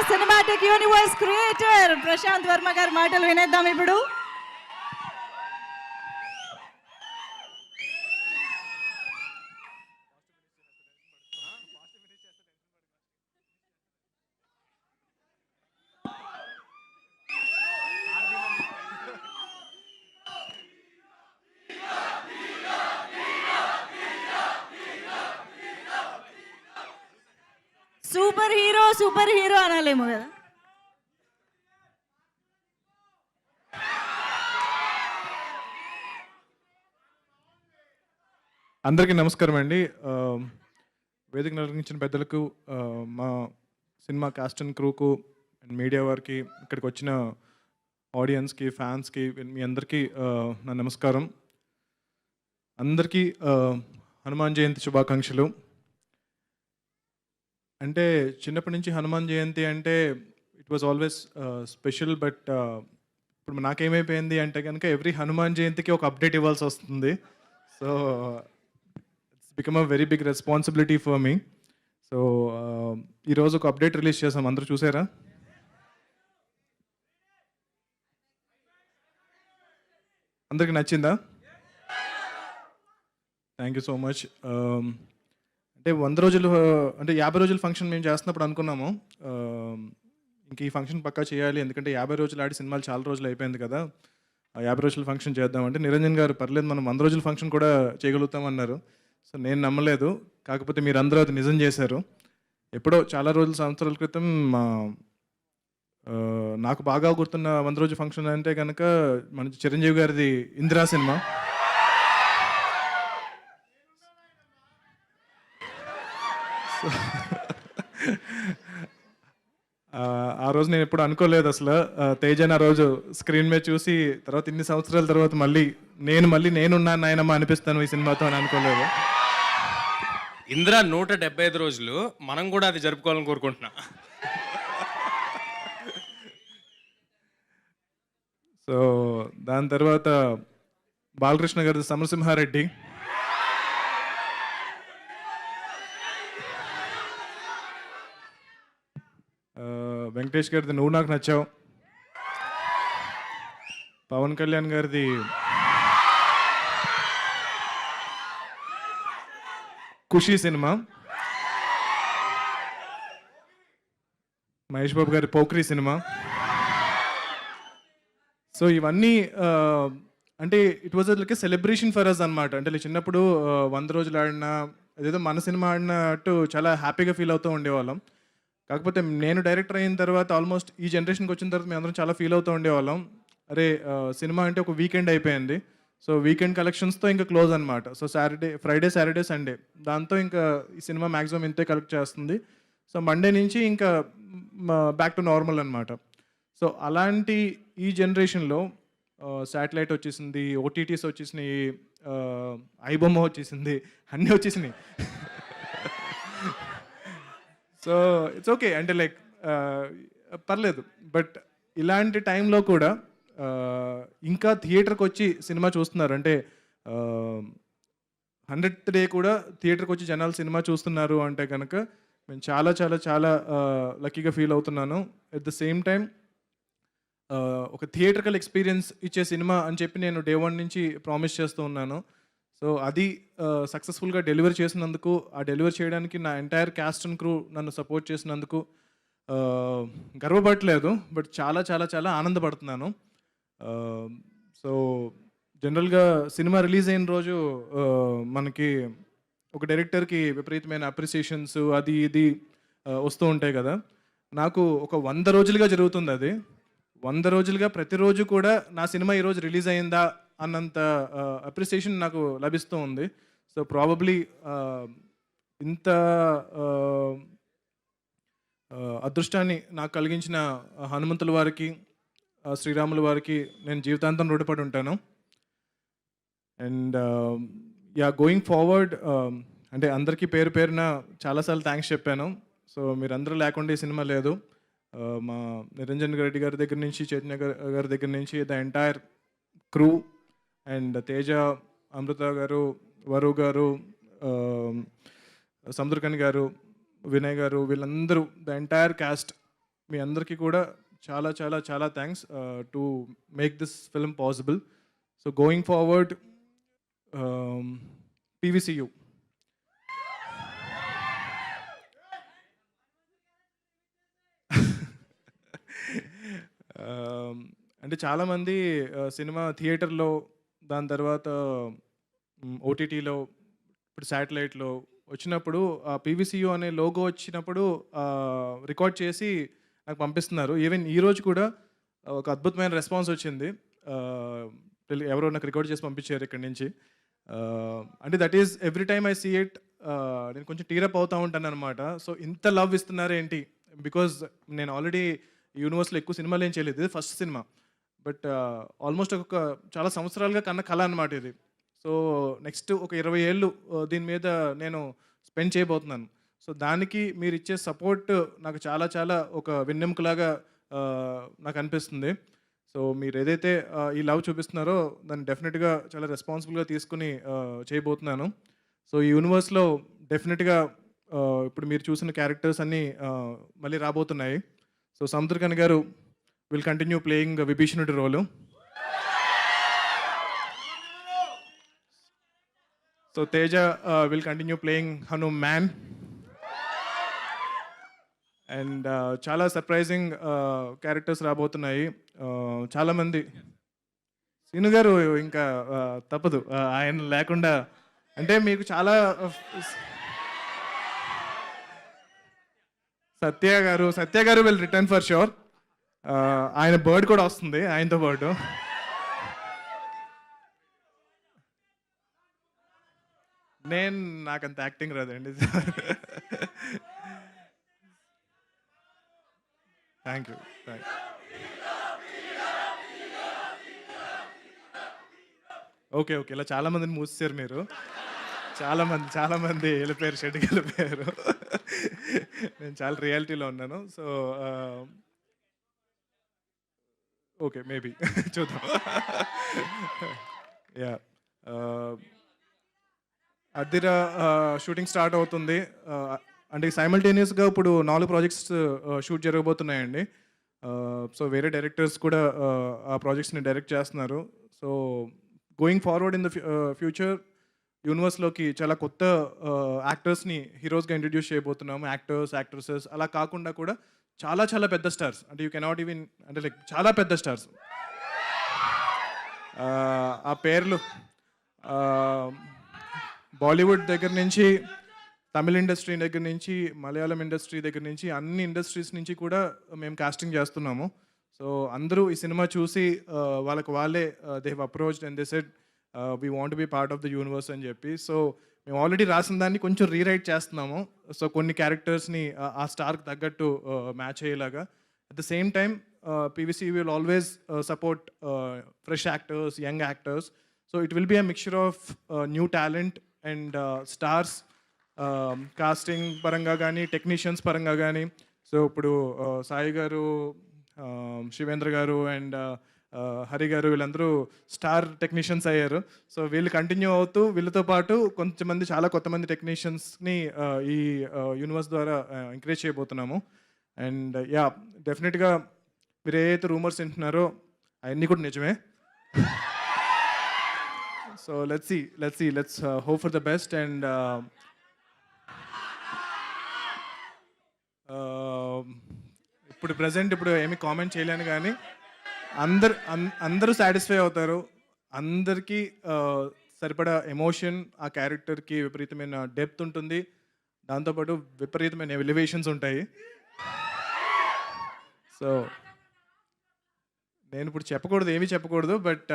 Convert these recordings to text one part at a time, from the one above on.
Cinematic universe creator Prasanth Varma గారి మాటలు వినేద్దాం ఇప్పుడు. సూపర్ హీరో అనాలేమో కదా. అందరికీ నమస్కారం అండి. వేదిక నిర్వహించిన పెద్దలకు, మా సినిమా కాస్ట్ అండ్ క్రూకు అండ్ మీడియా వారికి, ఇక్కడికి వచ్చిన ఆడియన్స్కి, ఫ్యాన్స్కి, మీ అందరికీ నా నమస్కారం. అందరికీ హనుమాన్ జయంతి శుభాకాంక్షలు. అంటే చిన్నప్పటి నుంచి హనుమాన్ జయంతి అంటే it was always special. But ఇప్పుడు నాకేమైపోయింది అంటే కనుక ఎవ్రీ హనుమాన్ జయంతికి ఒక అప్డేట్ ఇవ్వాల్సి వస్తుంది. So it's become a very big responsibility for me. So ఈరోజు ఒక అప్డేట్ రిలీజ్ చేసాం, అందరూ చూసారా? అందరికి నచ్చిందా? Thank you so much. అంటే 100 రోజులు, అంటే 50 రోజుల ఫంక్షన్ మేము చేస్తున్నప్పుడు అనుకున్నాము ఇంక ఈ ఫంక్షన్ పక్కా చేయాలి, ఎందుకంటే 50 రోజులు ఆడి సినిమాలు చాలా రోజులు అయిపోయింది కదా, 50 రోజుల ఫంక్షన్ చేద్దామంటే నిరంజన్ గారు పర్లేదు మనం 100 రోజుల ఫంక్షన్ కూడా చేయగలుగుతామన్నారు. సో నేను నమ్మలేదు, కాకపోతే మీరు అందరూ అది నిజం చేశారు. ఎప్పుడో చాలా రోజుల సంవత్సరాల క్రితం నాకు బాగా గుర్తున్న 100 రోజుల ఫంక్షన్ అంటే కనుక మన చిరంజీవి గారిది ఇందిరా సినిమా. ఆ రోజు నేను ఎప్పుడు అనుకోలేదు అసలు తేజన్ ఆ రోజు స్క్రీన్ మీద చూసి తర్వాత ఇన్ని సంవత్సరాల తర్వాత మళ్ళీ నేనున్నాను నాయనమ్మ అనిపిస్తాను ఈ సినిమాతో అని అనుకోలేదు. ఇందిరా 175 రోజులు మనం కూడా అది జరుపుకోవాలని కోరుకుంటున్నా. సో దాని తర్వాత బాలకృష్ణ గారి సమరసింహారెడ్డి, వెంకటేష్ గారిది నువ్వు నాకు నచ్చావు, పవన్ కళ్యాణ్ గారిది ఖుషీ సినిమా, మహేష్ బాబు గారి పోక్రీ సినిమా. సో ఇవన్నీ అంటే it was like celebration for us అనమాట. అంటే చిన్నప్పుడు 100 రోజులు ఆడినా అదేదో మన సినిమా ఆడినట్టు చాలా హ్యాపీగా ఫీల్ అవుతూ ఉండేవాళ్ళం. కాకపోతే నేను డైరెక్టర్ అయిన తర్వాత ఆల్మోస్ట్ ఈ జనరేషన్కి వచ్చిన తర్వాత మేము అందరం చాలా ఫీల్ అవుతూ ఉండేవాళ్ళం, అరే సినిమా అంటే ఒక వీకెండ్ అయిపోయింది, సో వీకెండ్ కలెక్షన్స్తో ఇంకా క్లోజ్ అనమాట. సో ఫ్రైడే సాటర్డే సండే దాంతో ఇంకా ఈ సినిమా మ్యాక్సిమం ఇంతే కలెక్ట్ చేస్తుంది. సో మండే నుంచి ఇంకా బ్యాక్ టు నార్మల్ అనమాట. సో అలాంటి ఈ జనరేషన్లో శాటిలైట్ వచ్చేసింది, ఓటీటీస్ వచ్చేసినాయి, ఐబొమ్మ వచ్చేసింది, అన్నీ వచ్చేసినాయి. సో ఇట్స్ ఓకే, అంటే లైక్ పర్లేదు. బట్ ఇలాంటి టైంలో కూడా ఇంకా థియేటర్కి వచ్చి సినిమా చూస్తున్నారు, అంటే 100th డే కూడా థియేటర్కి వచ్చి జనాలు సినిమా చూస్తున్నారు అంటే కనుక నేను చాలా చాలా చాలా లక్కీగా ఫీల్ అవుతున్నాను. ఎట్ ద సేమ్ టైం ఒక థియేటర్కల్ ఎక్స్పీరియన్స్ ఇచ్చే సినిమా అని చెప్పి నేను డే 1 నుంచి ప్రామిస్ చేస్తూ ఉన్నాను. సో అది సక్సెస్ఫుల్గా డెలివర్ చేసినందుకు, ఆ డెలివర్ చేయడానికి నా ఎంటైర్ క్యాస్ట్ అండ్ క్రూ నన్ను సపోర్ట్ చేసినందుకు గర్వపడట్లేదు, బట్ చాలా చాలా చాలా ఆనందపడుతున్నాను. సో జనరల్గా సినిమా రిలీజ్ అయిన రోజు మనకి ఒక డైరెక్టర్కి విపరీతమైన అప్రిసియేషన్స్ అది ఇది వస్తూ ఉంటాయి కదా. నాకు ఒక 100 రోజులుగా జరుగుతుంది అది. 100 రోజులుగా ప్రతిరోజు కూడా నా సినిమా ఈరోజు రిలీజ్ అయిందా అన్నంత అప్రిసియేషన్ నాకు లభిస్తూ ఉంది. సో ప్రాబబ్లీ ఇంత అదృష్టాన్ని నాకు కలిగించిన హనుమంతుల వారికి, శ్రీరాముల వారికి నేను జీవితాంతం రుణపడి ఉంటాను. అండ్ గోయింగ్ ఫార్వర్డ్ అంటే అందరికీ పేరు పేరున చాలాసార్లు థ్యాంక్స్ చెప్పాను. సో మీరందరూ లేకుండా ఈ సినిమా లేదు. మా నిరంజన్ రెడ్డి గారి దగ్గర నుంచి, చైతన్య గారి దగ్గర నుంచి, the entire crew and Teja, Amrita garu, Varu గారు, సముద్రకని గారు, వినయ్ గారు, వీళ్ళందరూ ద ఎంటైర్ క్యాస్ట్ మీ అందరికీ కూడా చాలా చాలా చాలా thanks to make this film possible. So going forward, PVCU అంటే చాలామంది సినిమా థియేటర్లో, దాని తర్వాత ఓటీటీలో, ఇప్పుడు శాటిలైట్లో వచ్చినప్పుడు ఆ పీవీసీయూ అనే లోగో వచ్చినప్పుడు రికార్డ్ చేసి నాకు పంపిస్తున్నారు. ఈవెన్ ఈరోజు కూడా ఒక అద్భుతమైన రెస్పాన్స్ వచ్చింది. ఎవరో నాకు రికార్డ్ చేసి పంపించారు ఇక్కడి నుంచి. అంటే that is every time I see it, నేను కొంచెం టీరప్ అవుతూ ఉంటాను అనమాట. సో ఇంత లవ్ ఇస్తున్నారు ఏంటి, బికాజ్ నేను ఆల్రెడీ యూనివర్స్లో ఎక్కువ సినిమాలు ఏం చేయలేదు, ఇది ఫస్ట్ సినిమా. బట్ ఆల్మోస్ట్ ఒక చాలా సంవత్సరాలుగా కన్న కళ అనమాట ఇది. సో నెక్స్ట్ ఒక 20 ఏళ్ళు దీని మీద నేను స్పెండ్ చేయబోతున్నాను. సో దానికి మీరు ఇచ్చే సపోర్ట్ నాకు చాలా చాలా ఒక వెన్నెముకలాగా నాకు అనిపిస్తుంది. సో మీరు ఏదైతే ఈ లవ్ చూపిస్తున్నారో దాన్ని డెఫినెట్గా చాలా రెస్పాన్సిబుల్గా తీసుకుని చేయబోతున్నాను. సో ఈ యూనివర్స్లో డెఫినెట్గా ఇప్పుడు మీరు చూసిన క్యారెక్టర్స్ అన్నీ మళ్ళీ రాబోతున్నాయి. సో సముద్రకని గారు విల్ కంటిన్యూ ప్లేయింగ్ విభీషణుడి role. So Teja will continue playing Hanuman. And చాలా సర్ప్రైజింగ్ క్యారెక్టర్స్ రాబోతున్నాయి. చాలామంది శ్రీను గారు ఇంకా తప్పదు, ఆయన లేకుండా అంటే మీకు చాలా సత్య గారు విల్ రిటర్న్ ఫర్ షూర్. ఆయన బర్డ్ కూడా వస్తుంది ఆయనతో పాటు. నాకంత యాక్టింగ్ రాదండి. Thank you. ఓకే ఇలా చాలా మందిని మూసేశారు మీరు. చాలా మంది వెళ్ళిపోయారు, షెడ్కి వెళ్ళిపోయారు. నేను చాలా రియాలిటీలో ఉన్నాను. సో ఓకే, మేబీ చూద్దాం. యా, అద్దిర షూటింగ్ స్టార్ట్ అవుతుంది. అంటే సైమల్టేనియస్గా ఇప్పుడు 4 ప్రాజెక్ట్స్ షూట్ జరగబోతున్నాయండి. సో వేరే డైరెక్టర్స్ కూడా ఆ ప్రాజెక్ట్స్ని డైరెక్ట్ చేస్తున్నారు. So going forward in the future యూనివర్స్లోకి చాలా కొత్త యాక్టర్స్ని హీరోస్గా ఇంట్రడ్యూస్ చేయబోతున్నాము. యాక్టర్స్, యాక్ట్రెసెస్ అలా కాకుండా కూడా చాలా చాలా పెద్ద స్టార్స్, అంటే యూ కెనాట్ ఈవెన్, అంటే లైక్ చాలా పెద్ద స్టార్స్. ఆ పేర్లు బాలీవుడ్ దగ్గర నుంచి, తమిళ ఇండస్ట్రీ దగ్గర నుంచి, మలయాళం ఇండస్ట్రీ దగ్గర నుంచి, అన్ని ఇండస్ట్రీస్ నుంచి కూడా మేము కాస్టింగ్ చేస్తున్నాము. సో అందరూ ఈ సినిమా చూసి వాళ్ళే they have approached and they said we want be part of the universe అని చెప్పి. సో మేము ఆల్రెడీ రాసిన దాన్ని కొంచెం రీరైట్ చేస్తున్నాము. సో కొన్ని క్యారెక్టర్స్ని ఆ స్టార్కి తగ్గట్టు మ్యాచ్ అయ్యేలాగా. At the same time PVC will always support fresh actors, young actors. So it will be a mixture of new talent and stars, casting పరంగా కానీ, టెక్నీషియన్స్ పరంగా కానీ. సో ఇప్పుడు సాయి గారు, శివేంద్ర గారు అండ్ హరి గారు వీళ్ళందరూ స్టార్ టెక్నీషియన్స్ అయ్యారు. సో వీళ్ళు కంటిన్యూ అవుతూ వీళ్ళతో పాటు కొంతమంది, చాలా కొత్తమంది టెక్నీషియన్స్ని ఈ యూనివర్స్ ద్వారా ఎంకరేజ్ చేయబోతున్నాము. అండ్ యా, డెఫినెట్గా మీరు ఏదైతే రూమర్స్ వింటున్నారో అవన్నీ కూడా నిజమే. So let's hope for the best. And ఇప్పుడు ప్రజెంట్ ఏమీ కామెంట్ చేయలేను, కానీ అందరూ సాటిస్ఫై అవుతారు. అందరికీ సరిపడా ఎమోషన్, ఆ క్యారెక్టర్కి విపరీతమైన డెప్త్ ఉంటుంది, దాంతోపాటు విపరీతమైన ఎలివేషన్స్ ఉంటాయి. సో నేను ఇప్పుడు ఏమీ చెప్పకూడదు, but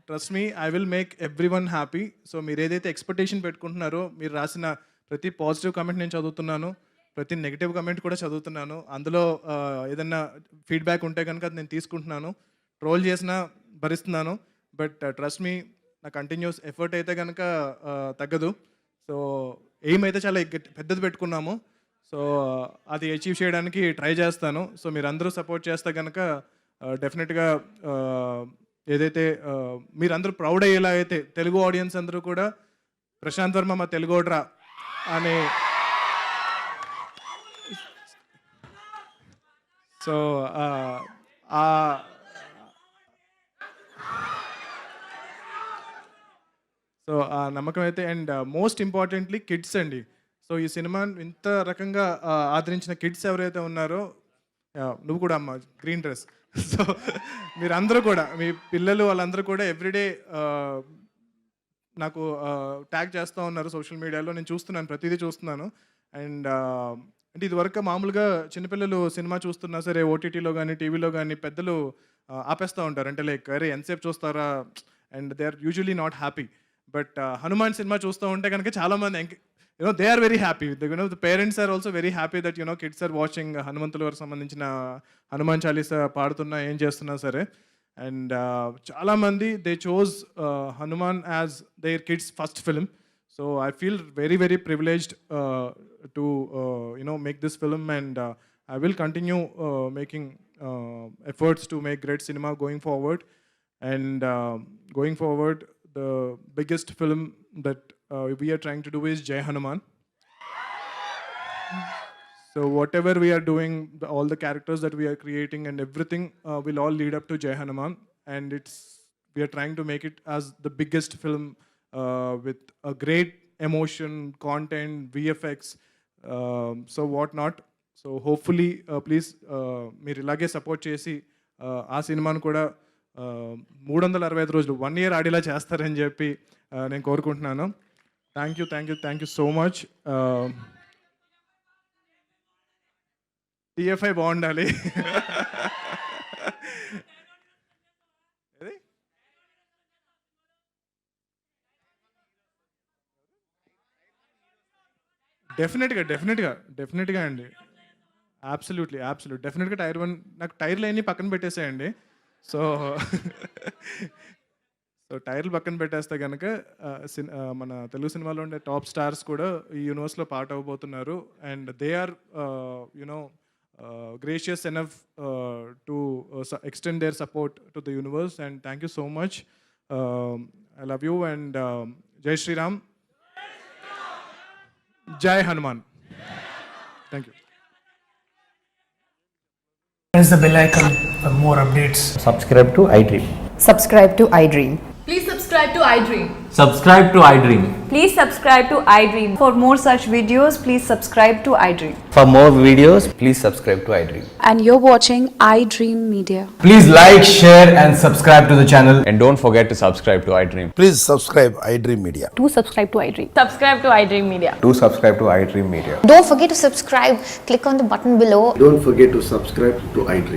trust me, I will make every one happy. So మీరు ఏదైతే ఎక్స్పెక్టేషన్ పెట్టుకుంటున్నారో, మీరు రాసిన ప్రతి పాజిటివ్ కమెంట్ నేను చదువుతున్నాను, ప్రతి నెగిటివ్ కమెంట్ కూడా చదువుతున్నాను. అందులో ఏదన్నా ఫీడ్బ్యాక్ ఉంటే కనుక అది నేను తీసుకుంటున్నాను. ట్రోల్ చేసినా భరిస్తున్నాను, బట్ ట్రస్ట్ మీ, నా కంటిన్యూస్ ఎఫర్ట్ అయితే కనుక తగ్గదు. సో ఎయిమ్ అయితే చాలా పెద్దది పెట్టుకున్నాము. సో అది అచీవ్ చేయడానికి ట్రై చేస్తాను. సో మీరు అందరూ సపోర్ట్ చేస్తే కనుక డెఫినెట్గా ఏదైతే మీరందరూ ప్రౌడ్ అయ్యేలా అయితే, తెలుగు ఆడియన్స్ అందరూ కూడా ప్రశాంత్ వర్మ మా తెలుగోడ్రా అనే సో సో ఆ నమ్మకం అయితే అండ్ మోస్ట్ ఇంపార్టెంట్లీ కిడ్స్ అండి. సో ఈ సినిమా ఇంత రకంగా ఆదరించిన కిడ్స్ ఎవరైతే ఉన్నారో నువ్వు కూడా అమ్మ గ్రీన్ డ్రెస్. సో మీరందరూ కూడా మీ పిల్లలు వాళ్ళందరూ కూడా ఎవ్రీడే నాకు ట్యాగ్ చేస్తూ ఉన్నారు సోషల్ మీడియాలో. నేను చూస్తున్నాను, ప్రతిదీ చూస్తున్నాను. అండ్ అంటే ఇదివరకు మామూలుగా చిన్నపిల్లలు సినిమా చూస్తున్నా సరే ఓటీటీలో కానీ టీవీలో కానీ పెద్దలు ఆపేస్తూ ఉంటారు. అంటే లైక్ అరే ఎంతసేపు చూస్తారా, and they are usually not happy. But Hanuman cinema చూస్తూ ఉంటే కనుక చాలామంది they are very happy. The parents are also very happy that kids are watching హనుమంతుల వారికి సంబంధించిన హనుమాన్ చాలీసా పాడుతున్నా ఏం చేస్తున్నా సరే. అండ్ చాలామంది they chose Hanuman as their kids first film. So I feel very very privileged to make this film, and I will continue making efforts to make great cinema going forward. And going forward, the biggest film that we are trying to do is Jai Hanuman. So whatever we are doing, all the characters that we are creating and everything will all lead up to Jai Hanuman. And we are trying to make it as the biggest film with a great emotion, content, VFX, so what not. So hopefully please మీరు ఇలాగే support చేసి ఆ సినిమాను కూడా 365 రోజులు 1 year ఆడేలా చేస్తారని చెప్పి నేను కోరుకుంటున్నాను. Thank you so much. TFI బాగుండాలి. డెఫినెట్గా అండి. అబ్సల్యూట్లీ డెఫినెట్గా టైర్ 1 నాకు టైర్లు అన్నీ పక్కన పెట్టేసేయండి. సో టైర్లు పక్కన పెట్టేస్తే కనుక మన తెలుగు సినిమాలో ఉండే టాప్ స్టార్స్ కూడా ఈ యూనివర్స్లో పార్ట్ అవ్వబోతున్నారు. And they are gracious enough to extend their support to the universe. And thank you so much. I love you and Jai Shriram, Jai Hanuman. Thank you. Press the bell icon for more updates. Subscribe to iDream. Subscribe to iDream. Please subscribe to iDream. Subscribe to iDream. Please subscribe to iDream. For more such videos, please subscribe to iDream. For more videos, please subscribe to iDream. And you're watching iDream Media. Please like, share and subscribe to the channel. And don't forget to subscribe to iDream. Please subscribe iDream Media. Do subscribe to iDream. Subscribe to iDream Media. Do subscribe to iDream Media. Don't forget to subscribe. Click on the button below. Don't forget to subscribe to iDream.